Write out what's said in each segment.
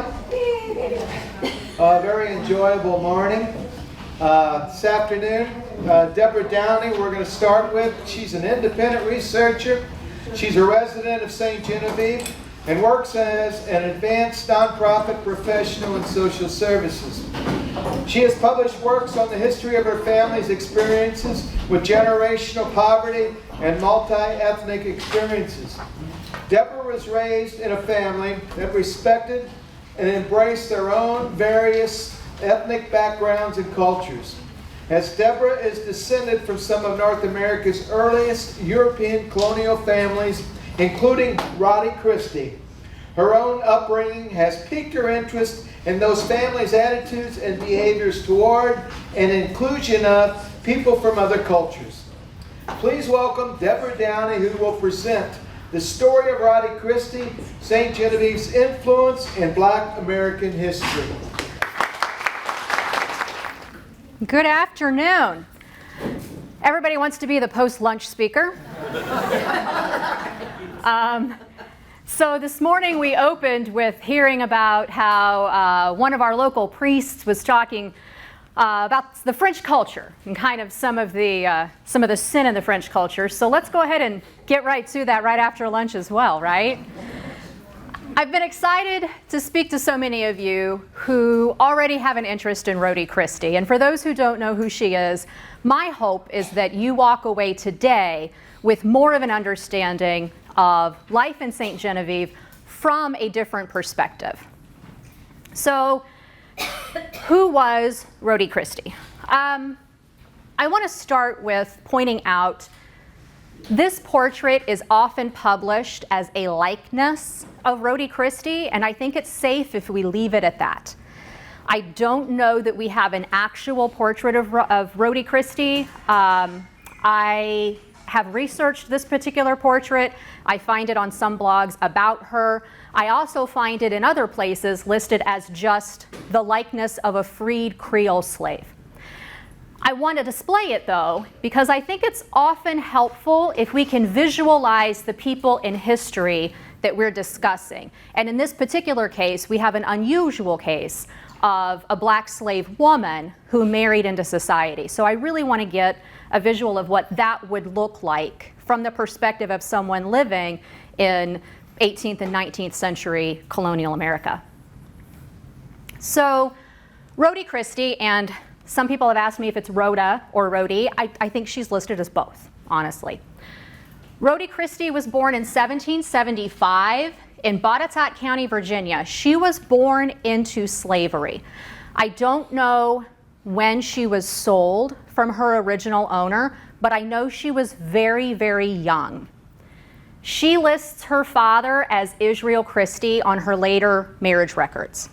everyone. Very enjoyable morning. This afternoon, Debra Downey, we're going to start with. She's an independent researcher. She's a resident of Sainte Genevieve and works as an advanced nonprofit professional in social services. She has published works on the history of her family's experiences with generational poverty and multi-ethnic experiences. Debra was raised in a family that respected and embraced their own various ethnic backgrounds and cultures. As Debra is descended from some of North America's earliest European colonial families, including Rodde Christi, her own upbringing has piqued her interest in those families' attitudes and behaviors toward and inclusion of people from other cultures. Please welcome Debra Downey, who will present the story of Rodde Christi, Sainte Genevieve's influence in Black American history. Good afternoon. Everybody wants to be the post-lunch speaker. So this morning we opened with hearing about how one of our local priests was talking about the French culture and kind of some of the sin in the French culture. So let's go ahead and get right to that right after lunch as well, right? I've been excited to speak to so many of you who already have an interest in Rodde Christi. And for those who don't know who she is, my hope is that you walk away today with more of an understanding of life in Sainte Genevieve from a different perspective. So, who was Rodde Christi? I want to start with pointing out this portrait is often published as a likeness of Rodde Christi, and I think it's safe if we leave it at that. I don't know that we have an actual portrait of Rodde Christi. I have researched this particular portrait. I find it on some blogs about her. I also find it in other places listed as just the likeness of a freed Creole slave. I want to display it though, because I think it's often helpful if we can visualize the people in history that we're discussing. And in this particular case, we have an unusual case of a black slave woman who married into society. So I really want to get a visual of what that would look like from the perspective of someone living in 18th and 19th century colonial America. So Rodde Christi, and some people have asked me if it's Rhoda or Rodde. I think she's listed as both, honestly. Rodde Christi was born in 1775 in Botetourt County, Virginia. She was born into slavery. I don't know when she was sold from her original owner, but I know she was very, very young. She lists her father as Israel Christie on her later marriage records.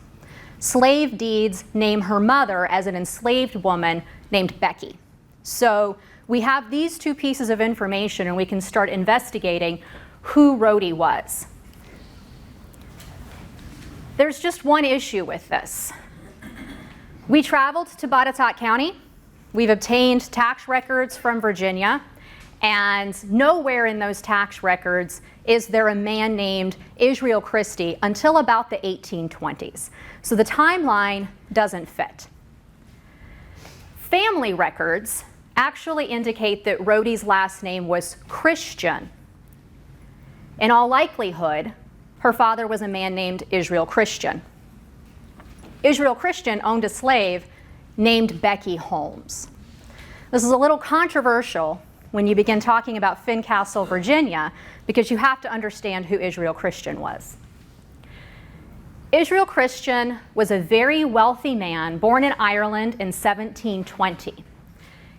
Slave deeds name her mother as an enslaved woman named Becky. So we have these two pieces of information and we can start investigating who Rodde was. There's just one issue with this. We traveled to Botetourt County. We've obtained tax records from Virginia, and nowhere in those tax records is there a man named Israel Christie until about the 1820s. So the timeline doesn't fit. Family records actually indicate that Rodde's last name was Christian. In all likelihood, her father was a man named Israel Christian. Israel Christian owned a slave named Becky Holmes. This is a little controversial when you begin talking about Fincastle, Virginia, because you have to understand who Israel Christian was. Israel Christian was a very wealthy man born in Ireland in 1720.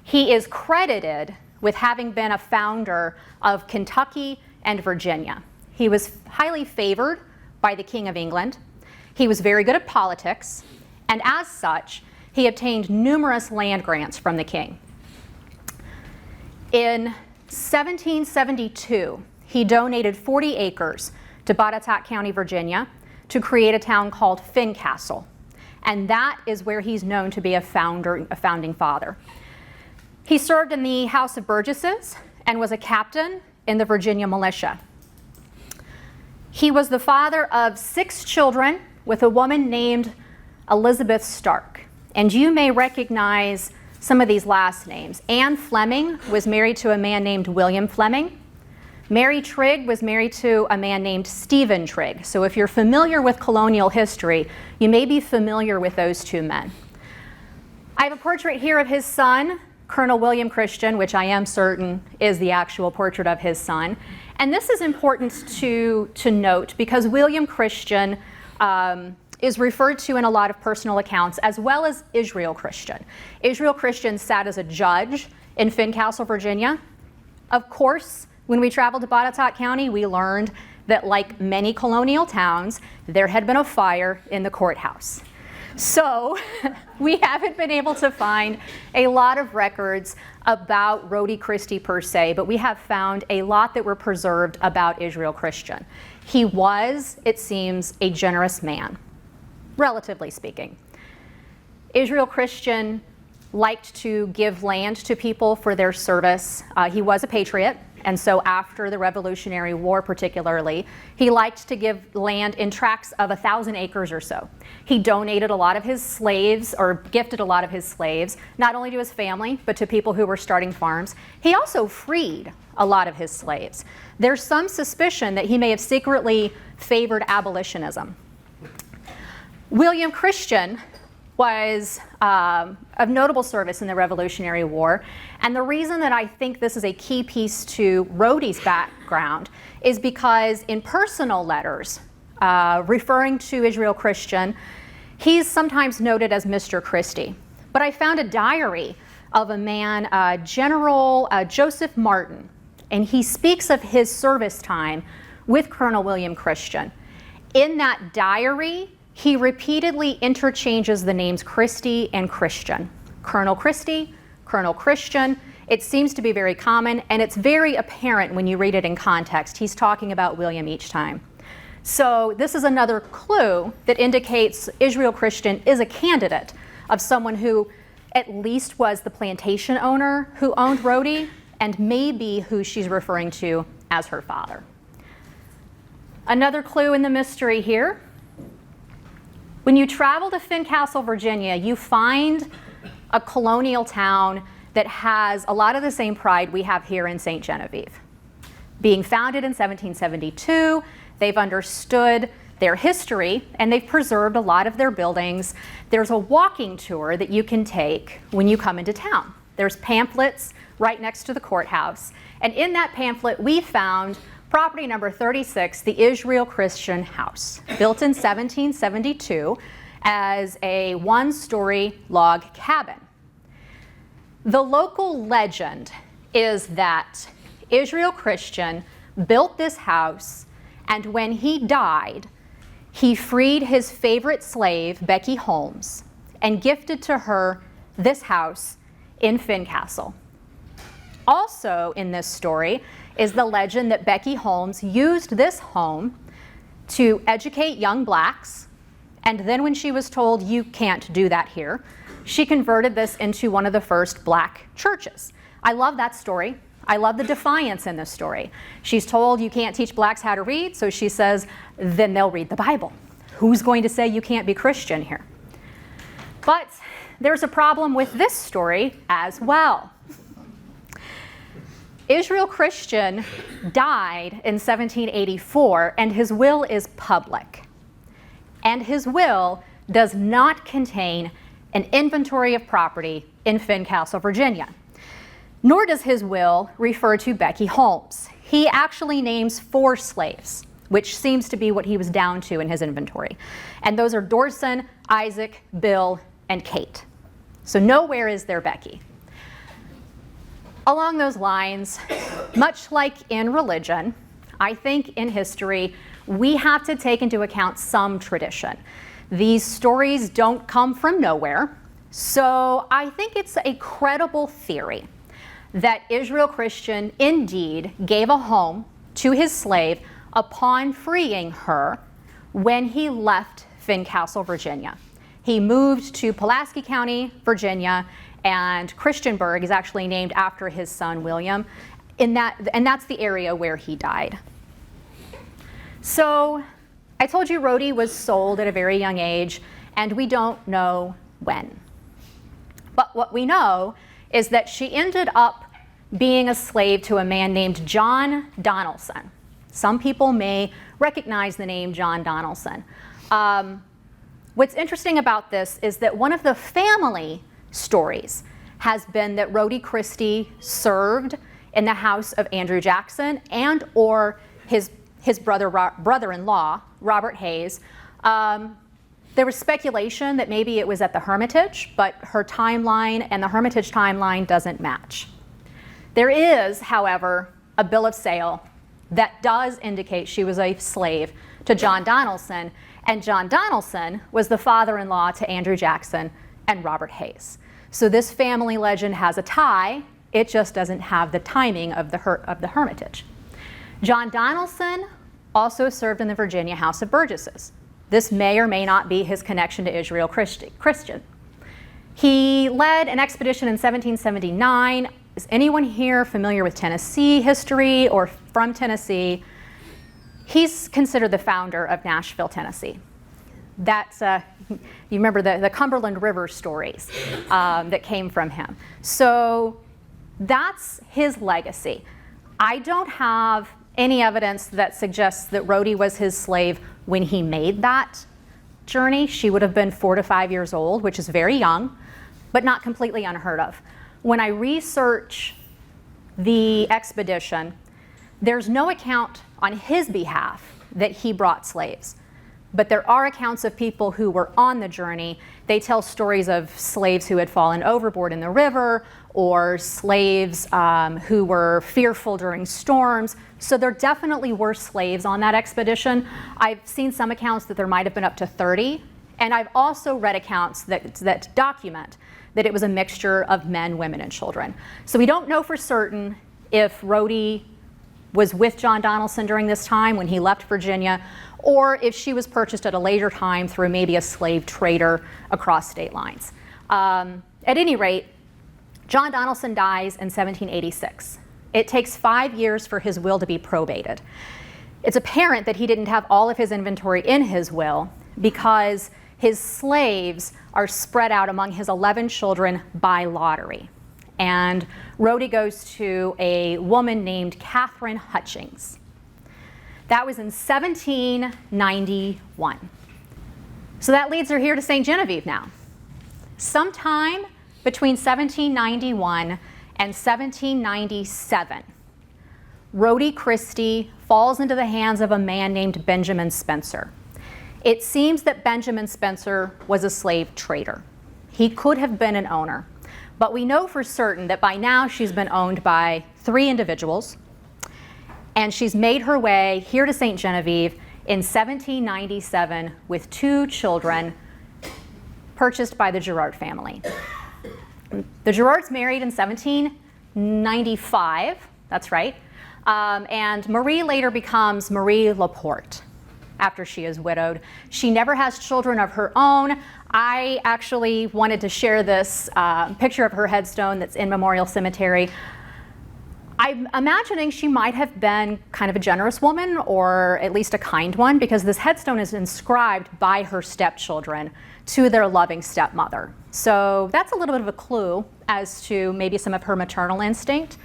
He is credited with having been a founder of Kentucky and Virginia. He was highly favored by the King of England. He was very good at politics, and as such, he obtained numerous land grants from the king. In 1772, he donated 40 acres to Botetourt County, Virginia, to create a town called Fincastle, and that is where he's known to be a founding father. He served in the House of Burgesses and was a captain in the Virginia militia. He was the father of 6 children with a woman named Elizabeth Stark. And you may recognize some of these last names. Anne Fleming was married to a man named William Fleming. Mary Trigg was married to a man named Stephen Trigg. So if you're familiar with colonial history, you may be familiar with those two men. I have a portrait here of his son, Colonel William Christian, which I am certain is the actual portrait of his son. And this is important to note because William Christian is referred to in a lot of personal accounts, as well as Israel Christian. Israel Christian sat as a judge in Fincastle, Virginia. Of course, when we traveled to Botetourt County, we learned that like many colonial towns, there had been a fire in the courthouse. So we haven't been able to find a lot of records about Rodde Christi per se, but we have found a lot that were preserved about Israel Christian. He was, it seems, a generous man, relatively speaking. Israel Christian liked to give land to people for their service. He was a patriot. And so after the Revolutionary War particularly, he liked to give land in tracts of 1,000 acres or so. He donated a lot of his slaves, or gifted a lot of his slaves, not only to his family, but to people who were starting farms. He also freed a lot of his slaves. There's some suspicion that he may have secretly favored abolitionism. William Christian was of notable service in the Revolutionary War. And the reason that I think this is a key piece to Rodde's background is because in personal letters referring to Israel Christian, he's sometimes noted as Mr. Christie. But I found a diary of a man, General Joseph Martin, and he speaks of his service time with Colonel William Christian. In that diary, he repeatedly interchanges the names Christie and Christian. Colonel Christie, Colonel Christian. It seems to be very common, and it's very apparent when you read it in context. He's talking about William each time. So this is another clue that indicates Israel Christian is a candidate of someone who at least was the plantation owner who owned Rodde, and maybe who she's referring to as her father. Another clue in the mystery here. When you travel to Fincastle, Virginia, you find a colonial town that has a lot of the same pride we have here in St. Genevieve. Being founded in 1772, they've understood their history and they've preserved a lot of their buildings. There's a walking tour that you can take when you come into town. There's pamphlets right next to the courthouse. And in that pamphlet, we found property number 36, the Israel Christian House, built in 1772 as a one-story log cabin. The local legend is that Israel Christian built this house, and when he died, he freed his favorite slave, Becky Holmes, and gifted to her this house in Fincastle. Also in this story is the legend that Becky Holmes used this home to educate young blacks, and then when she was told, you can't do that here, she converted this into one of the first black churches. I love that story. I love the defiance in this story. She's told you can't teach blacks how to read, so she says, then they'll read the Bible. Who's going to say you can't be Christian here? But there's a problem with this story as well. Israel Christian died in 1784, and his will is public. And his will does not contain an inventory of property in Fincastle, Virginia. Nor does his will refer to Becky Holmes. He actually names 4 slaves, which seems to be what he was down to in his inventory. And those are Dorson, Isaac, Bill, and Kate. So nowhere is there Becky. Along those lines, much like in religion, I think in history, we have to take into account some tradition. These stories don't come from nowhere, so I think it's a credible theory that Israel Christian indeed gave a home to his slave upon freeing her when he left Fincastle, Virginia. He moved to Pulaski County, Virginia, and Christiansburg is actually named after his son William, and that's the area where he died. So I told you Rodde was sold at a very young age, and we don't know when. But what we know is that she ended up being a slave to a man named John Donelson. Some people may recognize the name John Donelson. What's interesting about this is that one of the family stories has been that Rodde Christi served in the house of Andrew Jackson and or his brother-in-law, Robert Hayes. There was speculation that maybe it was at the Hermitage, but her timeline and the Hermitage timeline doesn't match. There is, however, a bill of sale that does indicate she was a slave to John Donelson, and John Donelson was the father-in-law to Andrew Jackson and Robert Hayes. So this family legend has a tie, it just doesn't have the timing of the Hermitage. John Donelson also served in the Virginia House of Burgesses. This may or may not be his connection to Israel Christian. He led an expedition in 1779. Is anyone here familiar with Tennessee history or from Tennessee? He's considered the founder of Nashville, Tennessee. That's, you remember the Cumberland River stories that came from him. So that's his legacy. I don't have any evidence that suggests that Rodde was his slave when he made that journey. She would have been 4 to 5 years old, which is very young, but not completely unheard of. When I research the expedition, there's no account on his behalf that he brought slaves. But there are accounts of people who were on the journey. They tell stories of slaves who had fallen overboard in the river, or slaves who were fearful during storms. So there definitely were slaves on that expedition. I've seen some accounts that there might have been up to 30, and I've also read accounts that document that it was a mixture of men, women, and children. So we don't know for certain if Rodde was with John Donelson during this time when he left Virginia, or if she was purchased at a later time through maybe a slave trader across state lines. At any rate, John Donelson dies in 1786. It takes 5 years for his will to be probated. It's apparent that he didn't have all of his inventory in his will because his slaves are spread out among his 11 children by lottery. And Rodde goes to a woman named Catherine Hutchings. That was in 1791. So that leads her here to St. Genevieve now. Sometime between 1791 and 1797, Rodde Christi falls into the hands of a man named Benjamin Spencer. It seems that Benjamin Spencer was a slave trader. He could have been an owner, but we know for certain that by now she's been owned by 3 individuals, and she's made her way here to St. Genevieve in 1797 with 2 children purchased by the Gerard family. The Gerards married in 1795, that's right, and Marie later becomes Marie Laporte after she is widowed. She never has children of her own. I actually wanted to share this picture of her headstone that's in Memorial Cemetery. I'm imagining she might have been kind of a generous woman, or at least a kind one, because this headstone is inscribed by her stepchildren to their loving stepmother. So that's a little bit of a clue as to maybe some of her maternal instinct.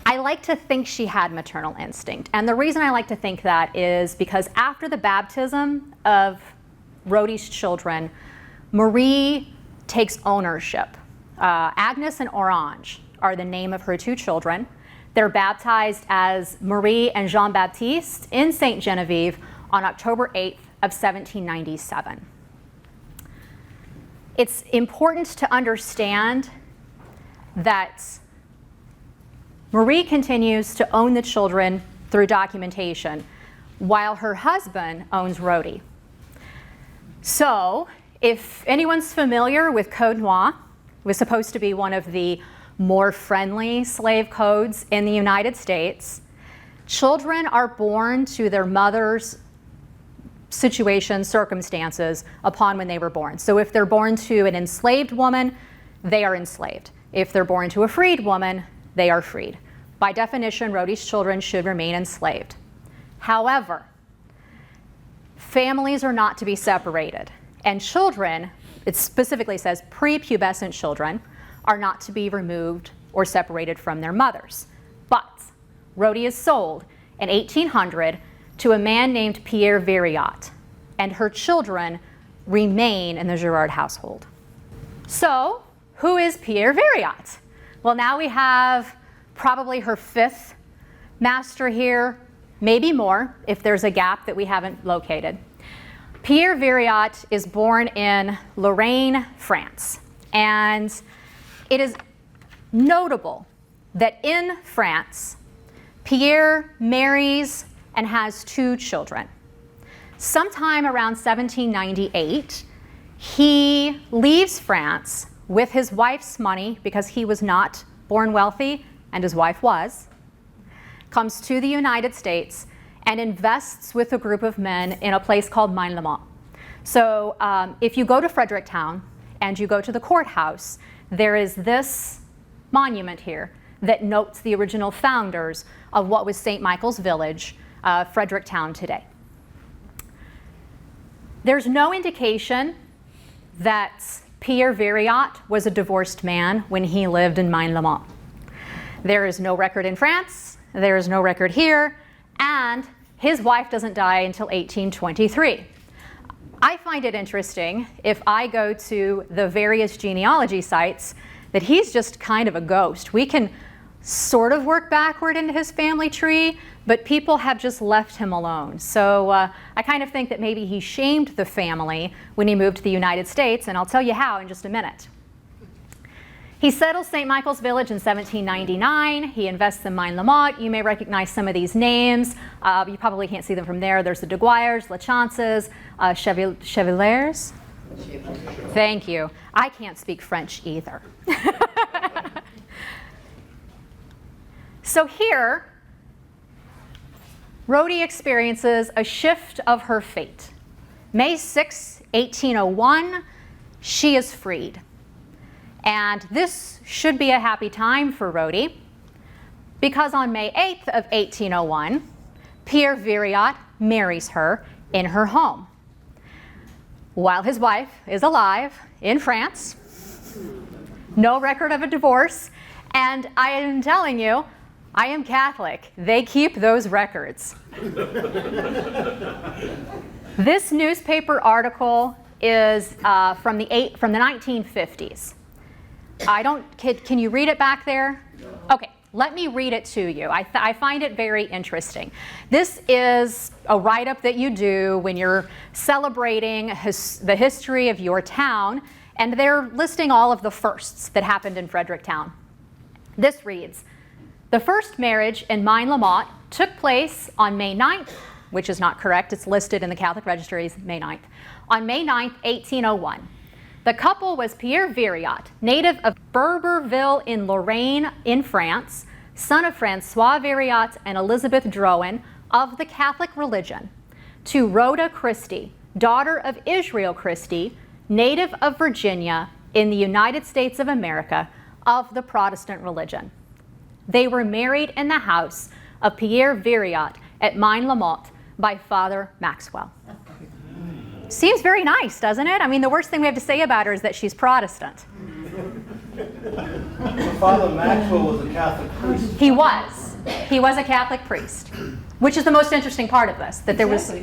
I like to think she had maternal instinct. And the reason I like to think that is because after the baptism of Rodde's children, Marie takes ownership. Agnes and Orange are the name of her 2 children. They're baptized as Marie and Jean-Baptiste in St. Genevieve on October 8th of 1797. It's important to understand that Marie continues to own the children through documentation, while her husband owns Rodde. So, if anyone's familiar with Code Noir, it was supposed to be one of the more friendly slave codes in the United States. Children are born to their mother's situation, circumstances upon when they were born. So if they're born to an enslaved woman, they are enslaved. If they're born to a freed woman, they are freed. By definition, Rodde's children should remain enslaved. However, families are not to be separated. And children, it specifically says prepubescent children, are not to be removed or separated from their mothers. But Rodde is sold in 1800 to a man named Pierre Viriat, and her children remain in the Gerard household. So, who is Pierre Viriat? Well, now we have probably her 5th master here, maybe more, if there's a gap that we haven't located. Pierre Viriat is born in Lorraine, France, and it is notable that in France, Pierre marries and has 2 children. Sometime around 1798, he leaves France with his wife's money because he was not born wealthy and his wife was, comes to the United States and invests with a group of men in a place called Maine-le-Mont. So if you go to Fredericktown and you go to the courthouse, there is this monument here that notes the original founders of what was St. Michael's Village, Fredericktown today. There's no indication that Pierre Viriat was a divorced man when he lived in Maine-le-Mont. There is no record in France, there is no record here, and his wife doesn't die until 1823. I find it interesting, if I go to the various genealogy sites, that he's just kind of a ghost. We can sort of work backward into his family tree, but people have just left him alone. So I kind of think that maybe he shamed the family when he moved to the United States, and I'll tell you how in just a minute. He settles St. Michael's Village in 1799. He invests in Maine-le-Mont. You may recognize some of these names. You probably can't see them from there. There's the Deguires, Lachances, Chevaliers. Thank you. I can't speak French either. So here, Rodde experiences a shift of her fate. May 6, 1801, she is freed. And this should be a happy time for Rodde, because on May 8th of 1801, Pierre Viriat marries her in her home, while his wife is alive in France. No record of a divorce, and I am telling you, I am Catholic. They keep those records. This newspaper article is from the 1950s. Can you read it back there? Okay, let me read it to you. I find it very interesting. This is a write-up that you do when you're celebrating the history of your town, and they're listing all of the firsts that happened in Fredericktown. This reads, "The first marriage in Maine-le-Mont took place on May 9th, which is not correct, it's listed in the Catholic Registry as May 9th, on May 9th, 1801. The couple was Pierre Viriat, native of Berberville in Lorraine in France, son of Francois Viriat and Elizabeth Drouin of the Catholic religion, to Rodde Christi, daughter of Israel Christie, native of Virginia in the United States of America, of the Protestant religion. They were married in the house of Pierre Viriat at Maine-le-Mont by Father Maxwell." Seems very nice, doesn't it? I mean, the worst thing we have to say about her is that she's Protestant. Father Maxwell was a Catholic priest. He was. He was a Catholic priest, which is the most interesting part of this, that there was,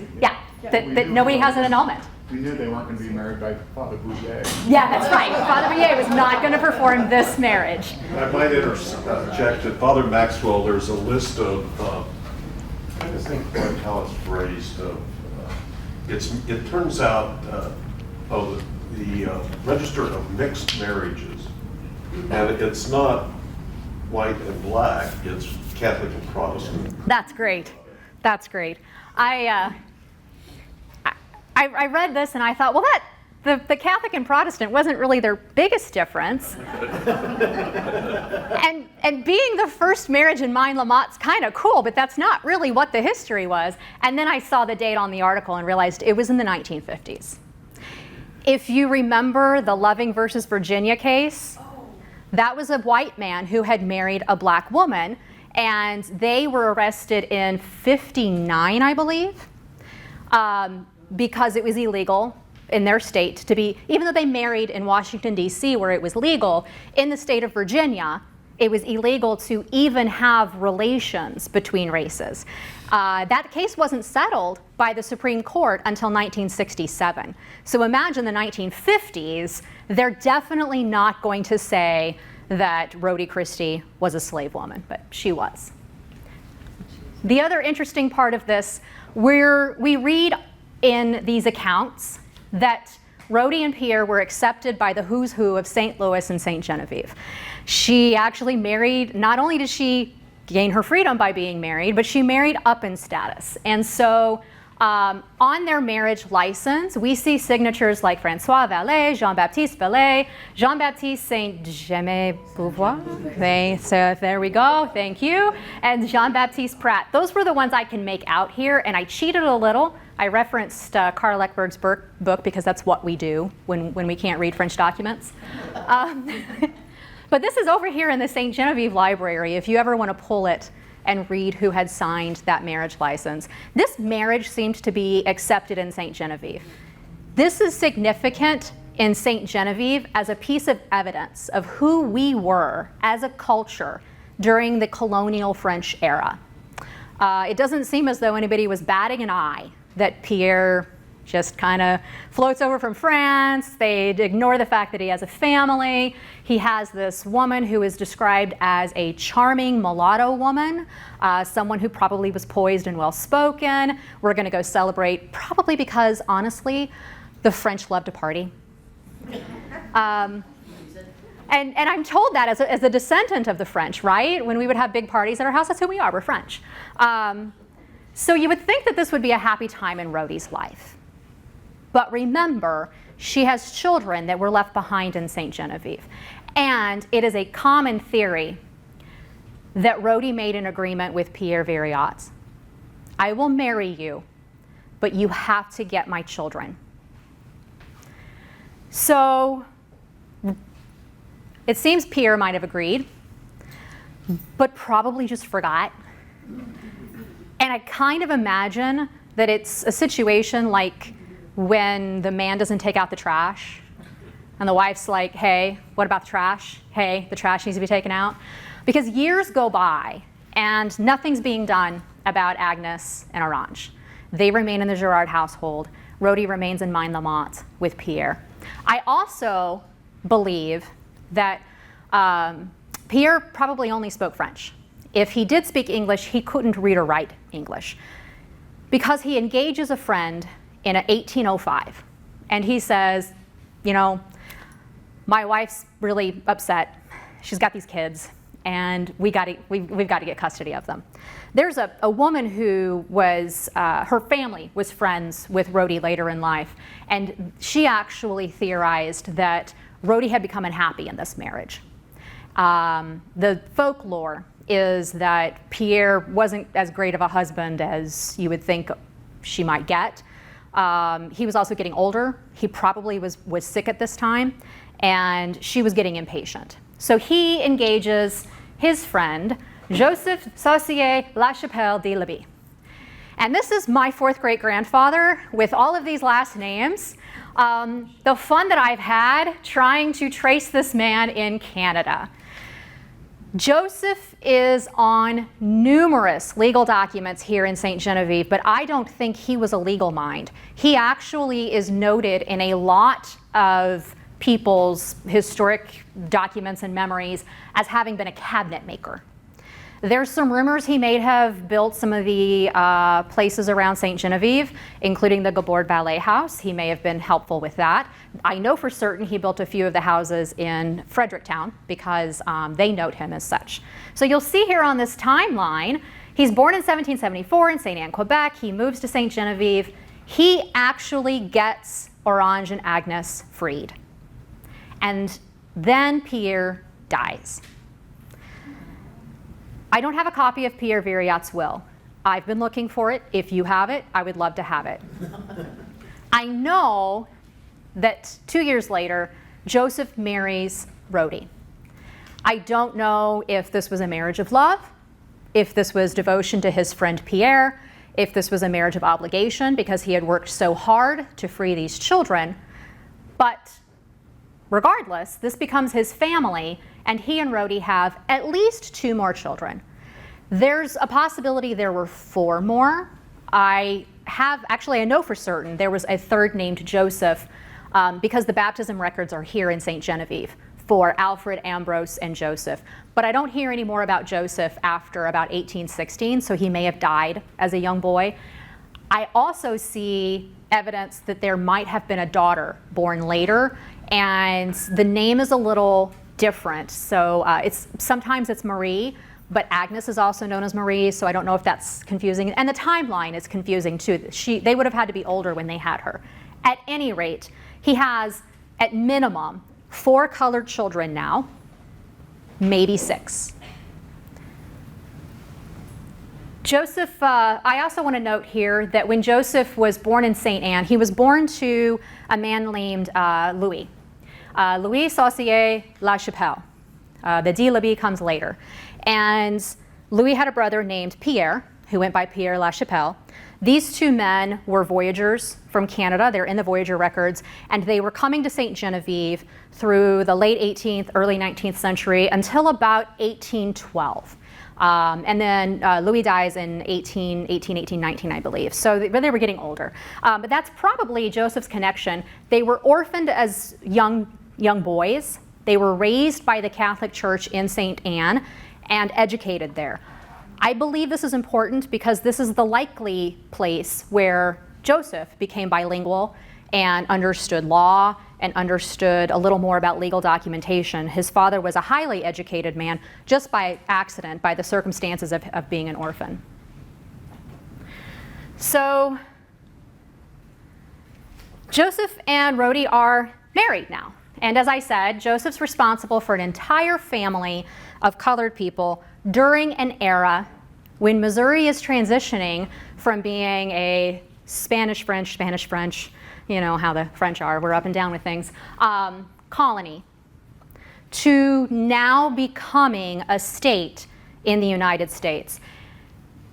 that nobody has an annulment. We knew they weren't going to be married by Father Bouillet. Yeah, that's right. Father Bouillet was not going to perform this marriage. I might interject that Father Maxwell, there's a list of, I'm trying to think how it's phrased. It turns out, the register of mixed marriages, and it's not white and black, it's Catholic and Protestant. That's great. That's great. I read this and I thought, well, the Catholic and Protestant wasn't really their biggest difference. and being the first marriage in Maine-le-Mont's kind of cool, but that's not really what the history was. And then I saw the date on the article and realized it was in the 1950s. If you remember the Loving versus Virginia case, that was a white man who had married a black woman, and they were arrested in 59, I believe. because it was illegal in their state to be, even though they married in Washington, D.C., where it was legal, in the state of Virginia, it was illegal to even have relations between races. That case wasn't settled by the Supreme Court until 1967. So imagine the 1950s, they're definitely not going to say that Rodde Christi was a slave woman, but she was. The other interesting part of this, we read in these accounts that Rodde and Pierre were accepted by the who's who of St. Louis and St. Genevieve. She actually married, not only did she gain her freedom by being married, but she married up in status. And so on their marriage license, we see signatures like François Vallée, Jean-Baptiste Vallée, Jean-Baptiste Saint-Genevieve, so there we go, thank you, and Jean-Baptiste Pratt. Those were the ones I can make out here, and I cheated a little. I referenced Karl Eckberg's book because that's what we do when we can't read French documents. But this is over here in the St. Genevieve Library, if you ever want to pull it and read who had signed that marriage license. This marriage seemed to be accepted in St. Genevieve. This is significant in St. Genevieve as a piece of evidence of who we were as a culture during the colonial French era. It doesn't seem as though anybody was batting an eye that Pierre just kind of floats over from France. They'd ignore the fact that he has a family. He has this woman who is described as a charming mulatto woman, someone who probably was poised and well-spoken. We're going to go celebrate, probably because, honestly, the French love to party. And I'm told that as a descendant of the French, right? When we would have big parties at our house, that's who we are, we're French. So you would think that this would be a happy time in Rodde's life. But remember, she has children that were left behind in St. Genevieve. And it is a common theory that Rodde made an agreement with Pierre Viriat. I will marry you, but you have to get my children. So it seems Pierre might have agreed, but probably just forgot. And I kind of imagine that it's a situation like when the man doesn't take out the trash and the wife's like, hey, what about the trash? Hey, the trash needs to be taken out. Because years go by and nothing's being done about Agnes and Orange. They remain in the Gerard household. Rodde remains in Maine-la-Motte with Pierre. I also believe that Pierre probably only spoke French. If he did speak English, he couldn't read or write English because he engages a friend in 1805. And he says, you know, my wife's really upset. She's got these kids, and we've got to get custody of them. There's a woman who was, her family was friends with Rodde later in life, and she actually theorized that Rodde had become unhappy in this marriage. The folklore is that Pierre wasn't as great of a husband as you would think she might get. He was also getting older. He probably was sick at this time, and she was getting impatient. So he engages his friend, Joseph Saucier LaChappelle de Libby. And this is my fourth great-grandfather with all of these last names. The fun that I've had trying to trace this man in Canada. Joseph is on numerous legal documents here in St. Genevieve, but I don't think he was a legal mind. He actually is noted in a lot of people's historic documents and memories as having been a cabinet maker. There's some rumors he may have built some of the places around St. Genevieve, including the Gabord Ballet House. He may have been helpful with that. I know for certain he built a few of the houses in Fredericktown because they note him as such. So you'll see here on this timeline, he's born in 1774 in St. Anne, Quebec. He moves to St. Genevieve. He actually gets Orange and Agnes freed. And then Pierre dies. I don't have a copy of Pierre Viriat's will. I've been looking for it. If you have it, I would love to have it. I know that 2 years later, Joseph marries Rodde. I don't know if this was a marriage of love, if this was devotion to his friend Pierre, if this was a marriage of obligation because he had worked so hard to free these children. But regardless, this becomes his family, and he and Rodde have at least 2 more children. There's a possibility there were 4 more. I know for certain there was a third named Joseph, because the baptism records are here in St. Genevieve for Alfred, Ambrose, and Joseph. But I don't hear any more about Joseph after about 1816, so he may have died as a young boy. I also see evidence that there might have been a daughter born later, and the name is a little different. So sometimes it's Marie, but Agnes is also known as Marie, so I don't know if that's confusing. And the timeline is confusing too. They would have had to be older when they had her. At any rate, he has, at minimum, 4 colored children now, maybe 6. Joseph, I also want to note here that when Joseph was born in St. Anne, he was born to a man named Louis. Louis Saucier LaChappelle. The D. Libby comes later. And Louis had a brother named Pierre, who went by Pierre LaChappelle. These 2 men were voyagers from Canada. They're in the Voyager records, and they were coming to St. Genevieve through the late 18th, early 19th century until about 1812. And then Louis dies in 1819, I believe. So they were getting older. But that's probably Joseph's connection. They were orphaned as young boys. They were raised by the Catholic Church in St. Anne and educated there. I believe this is important because this is the likely place where Joseph became bilingual and understood law and understood a little more about legal documentation. His father was a highly educated man just by accident, by the circumstances of being an orphan. So Joseph and Rodde are married now. And as I said, Joseph's responsible for an entire family of colored people during an era when Missouri is transitioning from being a Spanish-French, you know how the French are, we're up and down with things, colony, to now becoming a state in the United States.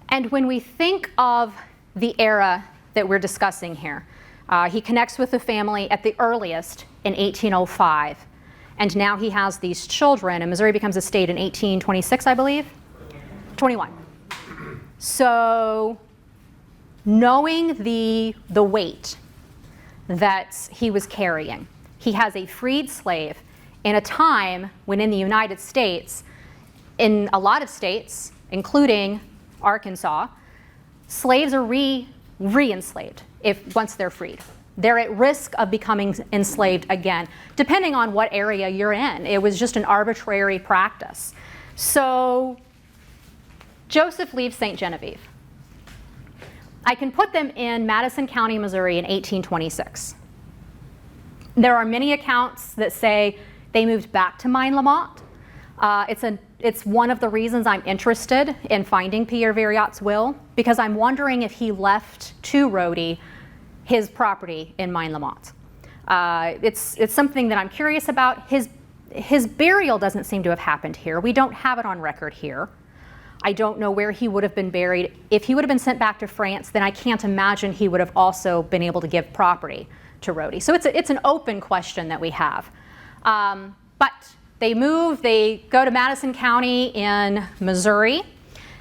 And when we think of the era that we're discussing here, he connects with the family at the earliest in 1805. And now he has these children, and Missouri becomes a state in 1826, I believe? 21. So knowing the weight that he was carrying, he has a freed slave in a time when in the United States, in a lot of states, including Arkansas, slaves are re-enslaved once they're freed. They're at risk of becoming enslaved again, depending on what area you're in. It was just an arbitrary practice. So Joseph leaves St. Genevieve. I can put them in Madison County, Missouri in 1826. There are many accounts that say they moved back to Maine-Lamont. It's one of the reasons I'm interested in finding Pierre Viriat's will, because I'm wondering if he left to Rodde his property in Maine-Lamont. It's something that I'm curious about. His burial doesn't seem to have happened here. We don't have it on record here. I don't know where he would have been buried. If he would have been sent back to France, then I can't imagine he would have also been able to give property to Rodde. So it's an open question that we have. But they move, they go to Madison County in Missouri.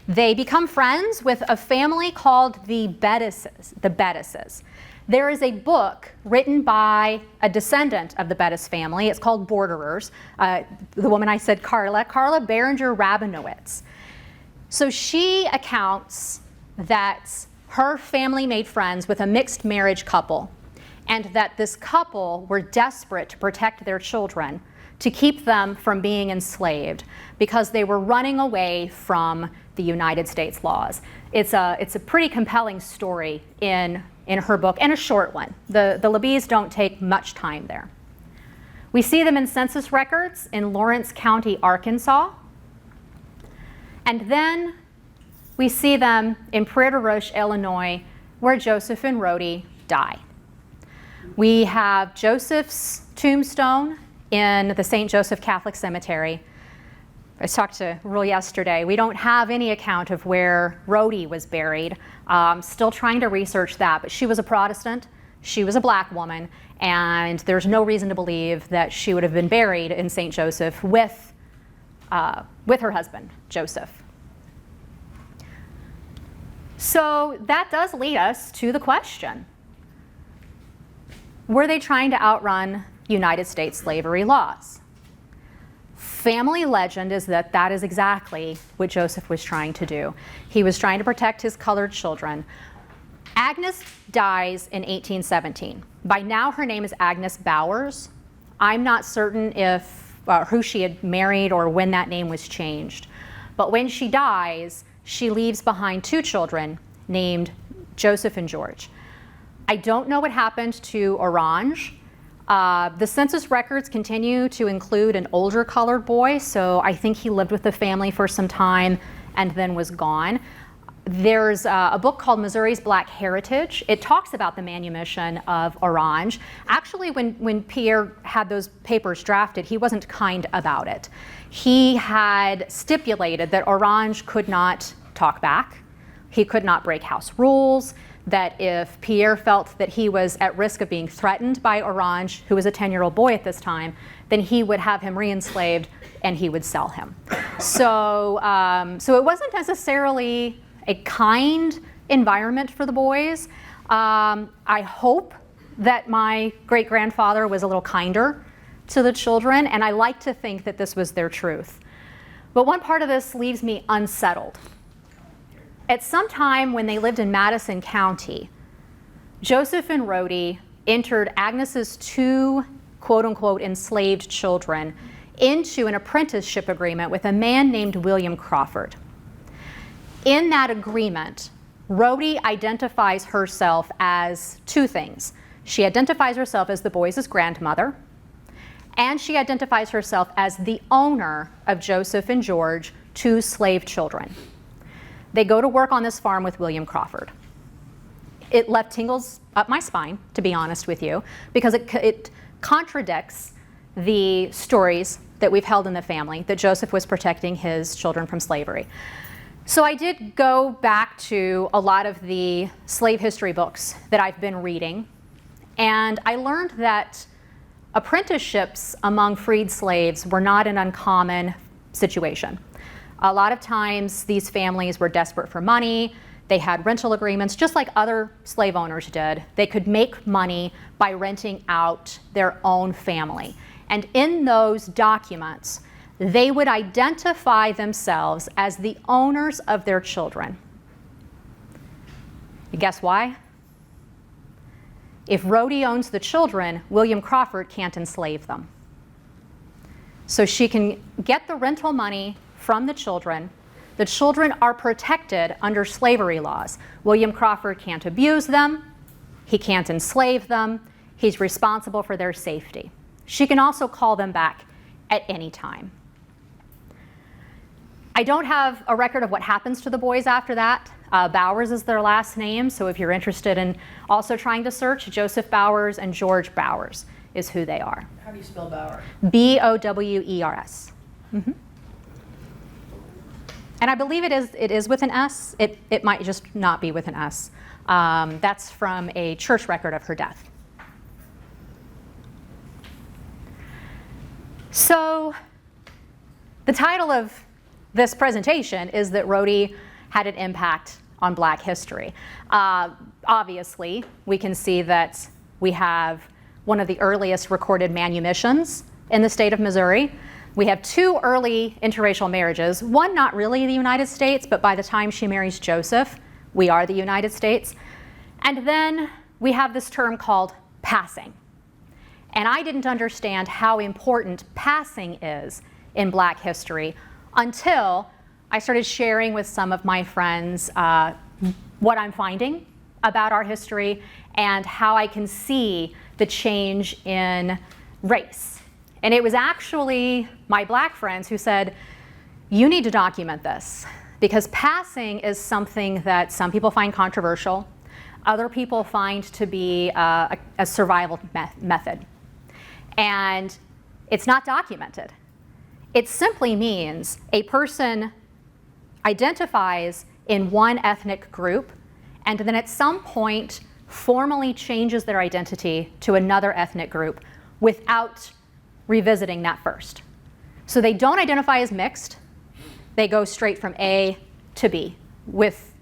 They become friends with a family called the Bettises. There is a book written by a descendant of the Bettis family. It's called Borderers. The woman I said, Carla Berenger Rabinowitz. So she accounts that her family made friends with a mixed marriage couple, and that this couple were desperate to protect their children, to keep them from being enslaved, because they were running away from the United States laws. It's a pretty compelling story in her book, and a short one. The Lebees don't take much time there. We see them in census records in Lawrence County, Arkansas. And then we see them in Prairie du Roche, Illinois, where Joseph and Rodde die. We have Joseph's tombstone in the St. Joseph Catholic Cemetery. I talked to Rule yesterday. We don't have any account of where Rodde was buried. Still trying to research that, but she was a Protestant. She was a black woman, and there's no reason to believe that she would have been buried in St. Joseph with her husband, Joseph. So that does lead us to the question: were they trying to outrun United States slavery laws? Family legend is that that is exactly what Joseph was trying to do. He was trying to protect his colored children. Agnes dies in 1817. By now her name is Agnes Bowers. I'm not certain if who she had married or when that name was changed. But when she dies, she leaves behind 2 children named Joseph and George. I don't know what happened to Orange. The census records continue to include an older colored boy, so I think he lived with the family for some time and then was gone. There's a book called Missouri's Black Heritage. It talks about the manumission of Orange. Actually, when Pierre had those papers drafted, he wasn't kind about it. He had stipulated that Orange could not talk back. He could not break house rules. That if Pierre felt that he was at risk of being threatened by Orange, who was a 10-year-old boy at this time, then he would have him re-enslaved and he would sell him. So it wasn't necessarily a kind environment for the boys. I hope that my great-grandfather was a little kinder to the children, and I like to think that this was their truth. But one part of this leaves me unsettled. At some time when they lived in Madison County, Joseph and Rodde entered Agnes's 2 quote-unquote enslaved children into an apprenticeship agreement with a man named William Crawford. In that agreement, Rodde identifies herself as 2 things. She identifies herself as the boys' grandmother, and she identifies herself as the owner of Joseph and George, 2 slave children. They go to work on this farm with William Crawford. It left tingles up my spine, to be honest with you, because it contradicts the stories that we've held in the family, that Joseph was protecting his children from slavery. So I did go back to a lot of the slave history books that I've been reading, and I learned that apprenticeships among freed slaves were not an uncommon situation. A lot of times these families were desperate for money. They had rental agreements, just like other slave owners did. They could make money by renting out their own family. And in those documents, they would identify themselves as the owners of their children. And guess why? If Rodde owns the children, William Crawford can't enslave them. So she can get the rental money from the children. The children are protected under slavery laws. William Crawford can't abuse them. He can't enslave them. He's responsible for their safety. She can also call them back at any time. I don't have a record of what happens to the boys after that. Bowers is their last name, so if you're interested in also trying to search, Joseph Bowers and George Bowers is who they are. How do you spell Bowers? Bowers. Mm-hmm. And I believe it is with an S. It might just not be with an S. That's from a church record of her death. So the title of this presentation is that Rodde had an impact on Black history. Obviously, we can see that we have one of the earliest recorded manumissions in the state of Missouri. We have 2 early interracial marriages, one not really the United States, but by the time she marries Joseph, we are the United States. And then we have this term called passing. And I didn't understand how important passing is in Black history until I started sharing with some of my friends what I'm finding about our history and how I can see the change in race. And it was actually my Black friends who said, you need to document this, because passing is something that some people find controversial, other people find to be a survival method. And it's not documented. It simply means a person identifies in one ethnic group and then at some point formally changes their identity to another ethnic group without revisiting that first. So they don't identify as mixed. They go straight from A to B with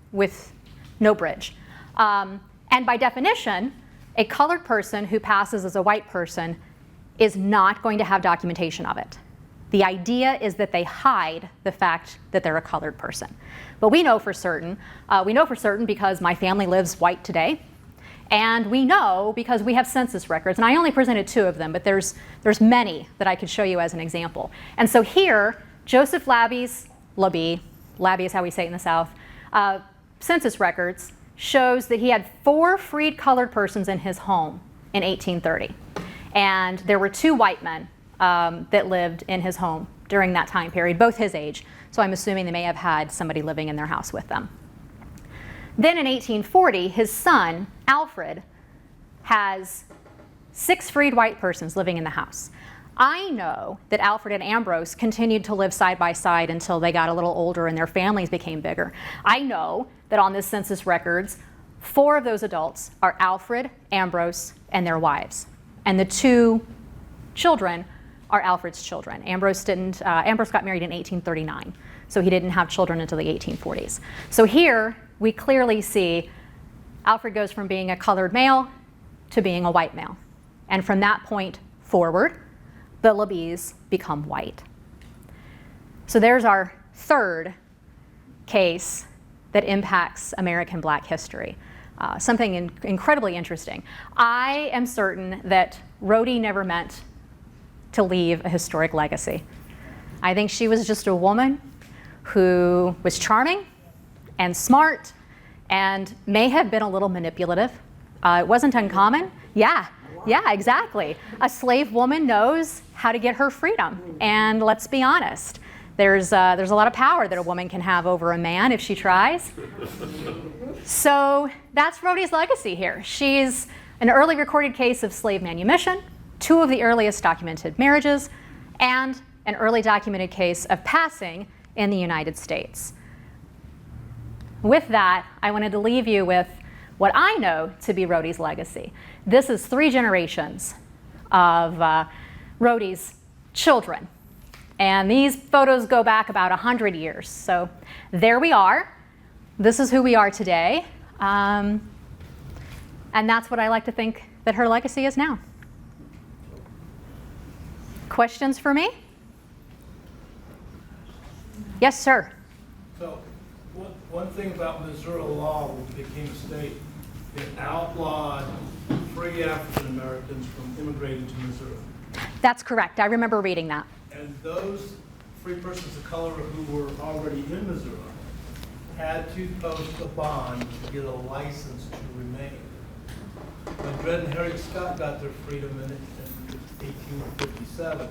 no bridge. And by definition, a colored person who passes as a white person is not going to have documentation of it. The idea is that they hide the fact that they're a colored person. But we know for certain because my family lives white today, and we know because we have census records, and I only presented 2 of them, but there's many that I could show you as an example. And so here, Joseph Labby's, Labby is how we say it in the South, census records shows that he had 4 freed colored persons in his home in 1830. And there were 2 white men that lived in his home during that time period, both his age. So I'm assuming they may have had somebody living in their house with them. Then in 1840, his son, Alfred, has 6 freed white persons living in the house. I know that Alfred and Ambrose continued to live side by side until they got a little older and their families became bigger. I know that on this census records, 4 of those adults are Alfred, Ambrose, and their wives. And the 2 children are Alfred's children. Ambrose got married in 1839, so he didn't have children until the 1840s. So here we clearly see Alfred goes from being a colored male to being a white male. And from that point forward, the Labbys become white. So there's our 3rd case that impacts American Black history. Something incredibly interesting. I am certain that Rodde never meant to leave a historic legacy. I think she was just a woman who was charming and smart and may have been a little manipulative. It wasn't uncommon. Yeah, exactly. A slave woman knows how to get her freedom. And let's be honest, there's a lot of power that a woman can have over a man if she tries. So that's Rodde's legacy here. She's an early recorded case of slave manumission, 2 of the earliest documented marriages, and an early documented case of passing in the United States. With that, I wanted to leave you with what I know to be Rodde's legacy. This is 3 generations of Rodde's children. And these photos go back about 100 years. So there we are. This is who we are today. And that's what I like to think that her legacy is now. Questions for me? Yes, sir. So, one thing about Missouri law when it became a state, it outlawed free African Americans from immigrating to Missouri. That's correct. I remember reading that. And those free persons of color who were already in Missouri had to post a bond to get a license to remain. When Dred and Harriet Scott got their freedom in 1857,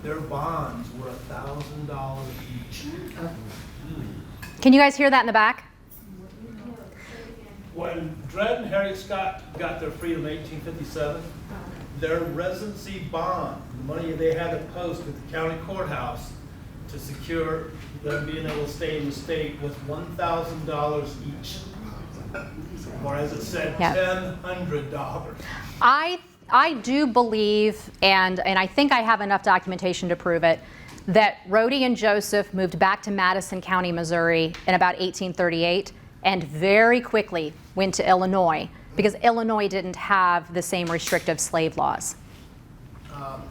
their bonds were $1,000 each. Can you guys hear that in the back? When Dred and Harriet Scott got their freedom in 1857, their residency bond, the money they had to post at the county courthouse to secure them being able to stay in the state, was $1,000 each. Or as it said, $1,000. I do believe, and I think I have enough documentation to prove it, that Rodde and Joseph moved back to Madison County, Missouri in about 1838 and very quickly went to Illinois because Illinois didn't have the same restrictive slave laws.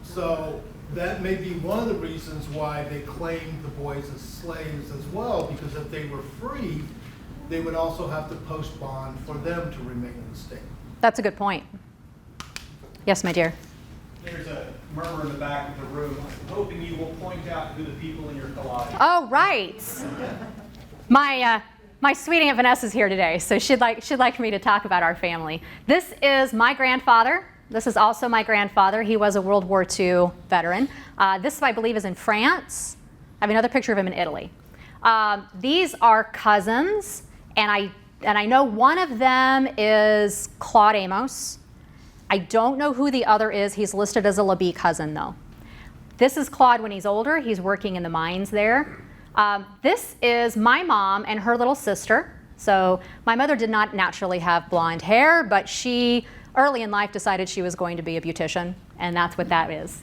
So that may be one of the reasons why they claimed the boys as slaves as well, because if they were free, they would also have to post bond for them to remain in the state. That's a good point. Yes, my dear. There's a murmur in the back of the room. I'm hoping you will point out who the people in your collage. Oh, right. My sweet Aunt Vanessa's here today, so she'd like me to talk about our family. This is my grandfather. This is also my grandfather. He was a World War II veteran. This, I believe, is in France. I have another picture of him in Italy. These are cousins, and I know one of them is Claude Amos. I don't know who the other is. He's listed as a Labby cousin, though. This is Claude when he's older. He's working in the mines there. This is my mom and her little sister. So my mother did not naturally have blonde hair, but she early in life decided she was going to be a beautician, and that's what that is.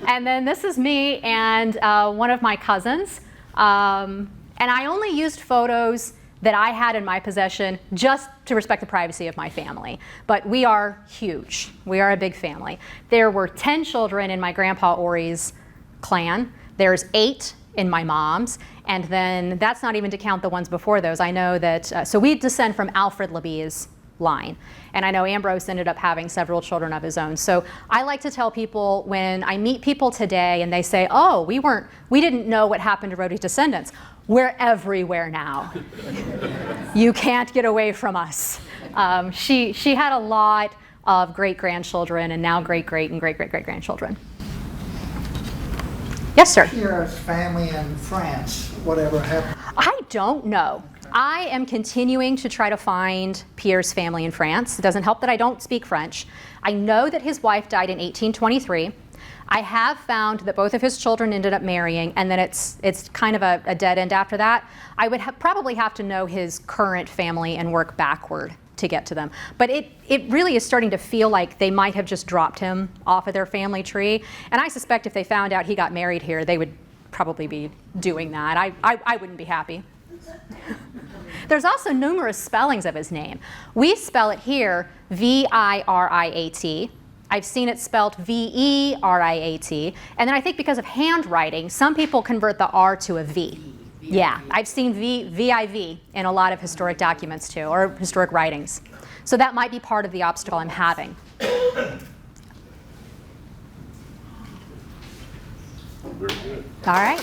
And then this is me and one of my cousins. And I only used photos that I had in my possession just to respect the privacy of my family. But we are huge. We are a big family. There were 10 children in my grandpa Ori's clan. There's 8 in my mom's. And then that's not even to count the ones before those. I know that, so we descend from Alfred Lebee's line. And I know Ambrose ended up having several children of his own. So I like to tell people when I meet people today and they say, oh, we didn't know what happened to Rodde's descendants. We're everywhere now. You can't get away from us. She had a lot of great-grandchildren and now great-great and great-great-great-grandchildren. Yes, sir? Pierre's family in France, whatever happened? I don't know. I am continuing to try to find Pierre's family in France. It doesn't help that I don't speak French. I know that his wife died in 1823. I have found that both of his children ended up marrying, and then it's kind of a dead end after that. I would probably have to know his current family and work backward to get to them. But it really is starting to feel like they might have just dropped him off of their family tree. And I suspect if they found out he got married here, they would probably be doing that. I wouldn't be happy. There's also numerous spellings of his name. We spell it here Virat. I've seen it spelled Veriat. And then I think because of handwriting, some people convert the R to a V. Yeah, I've seen VIV in a lot of historic documents too, or historic writings. So that might be part of the obstacle I'm having. Very good. All right.